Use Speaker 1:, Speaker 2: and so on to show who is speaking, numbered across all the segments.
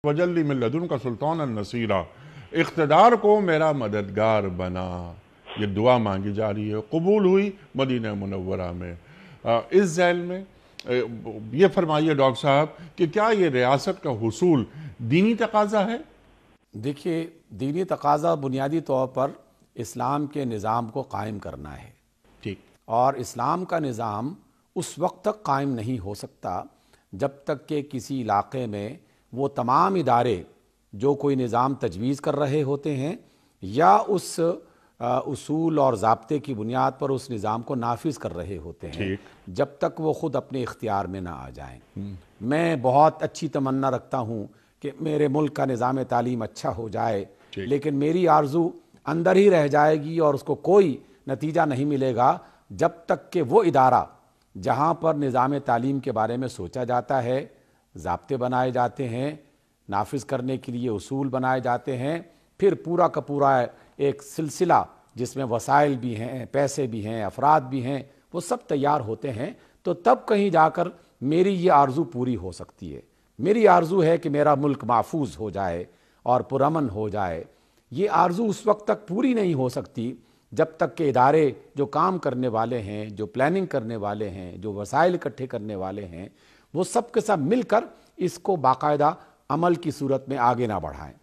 Speaker 1: وجلی من لدن کا سلطان النصیرہ، اقتدار کو میرا مددگار بنا، یہ دعا مانگی جا رہی ہے، قبول ہوئی مدینہ منورہ میں۔ اس ذیل میں یہ فرمائیے ڈاکٹر صاحب کہ کیا یہ ریاست کا حصول دینی تقاضا ہے؟
Speaker 2: دیکھیے، دینی تقاضا بنیادی طور پر اسلام کے نظام کو قائم کرنا ہے،
Speaker 1: ٹھیک،
Speaker 2: اور اسلام کا نظام اس وقت تک قائم نہیں ہو سکتا جب تک کہ کسی علاقے میں وہ تمام ادارے جو کوئی نظام تجویز کر رہے ہوتے ہیں یا اس اصول اور ضابطے کی بنیاد پر اس نظام کو نافذ کر رہے ہوتے ہیں، جب تک وہ خود اپنے اختیار میں نہ آ جائیں۔ میں بہت اچھی تمنا رکھتا ہوں کہ میرے ملک کا نظام تعلیم اچھا ہو جائے، لیکن میری آرزو اندر ہی رہ جائے گی اور اس کو کوئی نتیجہ نہیں ملے گا جب تک کہ وہ ادارہ جہاں پر نظام تعلیم کے بارے میں سوچا جاتا ہے، ضابطے بنائے جاتے ہیں، نافذ کرنے کے لیے اصول بنائے جاتے ہیں، پھر پورا کا پورا ایک سلسلہ جس میں وسائل بھی ہیں، پیسے بھی ہیں، افراد بھی ہیں، وہ سب تیار ہوتے ہیں، تو تب کہیں جا کر میری یہ آرزو پوری ہو سکتی ہے۔ میری آرزو ہے کہ میرا ملک محفوظ ہو جائے اور پرامن ہو جائے۔ یہ آرزو اس وقت تک پوری نہیں ہو سکتی جب تک کہ ادارے جو کام کرنے والے ہیں، جو پلاننگ کرنے والے ہیں، جو وسائل اکٹھے کرنے والے ہیں، وہ سب کے سب مل کر اس کو باقاعدہ عمل کی صورت میں آگے نہ بڑھائیں۔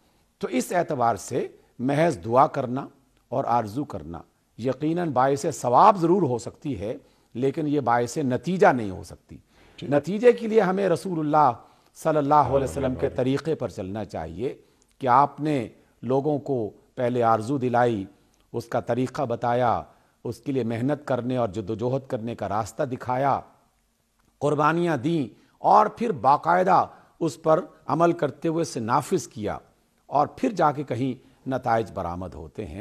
Speaker 2: تو اس اعتبار سے محض دعا کرنا اور آرزو کرنا یقیناً باعث ثواب ضرور ہو سکتی ہے، لیکن یہ باعث نتیجہ نہیں ہو سکتی۔ نتیجے کے لیے ہمیں رسول اللہ صلی اللہ علیہ وسلم کے طریقے پر چلنا چاہیے کہ آپ نے لوگوں کو پہلے آرزو دلائی، اس کا طریقہ بتایا، اس کے لیے محنت کرنے اور جدوجہد کرنے کا راستہ دکھایا، قربانیاں دیں، اور پھر باقاعدہ اس پر عمل کرتے ہوئے اسے نافذ کیا، اور پھر جا کے کہیں نتائج برآمد ہوتے ہیں۔